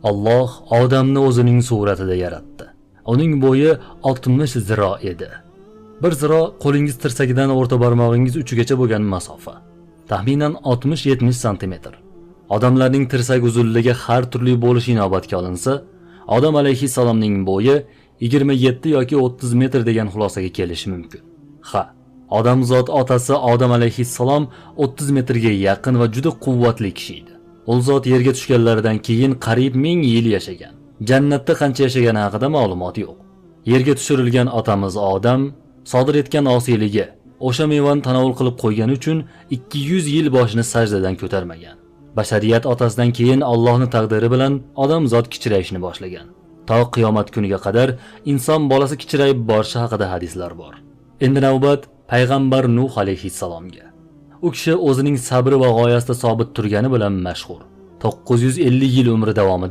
Alloh odamni o'zining suratida yaratdi. Uning bo'yi 60 ziro edi. Bir ziro qo'lingiz tirsagidan o'rta barmog'ingiz uchigacha bo'lgan masofa. Taxminan 60-70 sm. Odamlarning tirsak uzunligi har turli bo'lishi inobatga olinsa, Odam alayhissalomning bo'yi 27 yoki 30 metr degan xulosaga kelish mumkin. Ha, odamzod otasi Odam alayhissalom 30 metrga yaqin va juda quvvatli kishi edi. U zot yerga tushganlaridan keyin qariyb 1000 yil yashagan. Jannatda qancha yashagani haqida ma'lumot yo'q. Yerga tushirilgan otamiz Odam sodir etgan osiyligi, o'sha mevani tanovul qilib qo'ygani uchun 200 yil boshini sajdadan ko'tarmagan. Bashariyat otasidan keyin Allohning taqdiri bilan odamzod kichrayishni boshlagan. To qiyomat kuniga qadar inson bolasi kichrayib borishi haqida hadislar bor. Endi navbat payg'ambar Nuh alayhissalomga. U kishi o'zining sabri va g'oyasida sobit turgani bilan mashhur. 950 yil umri davomida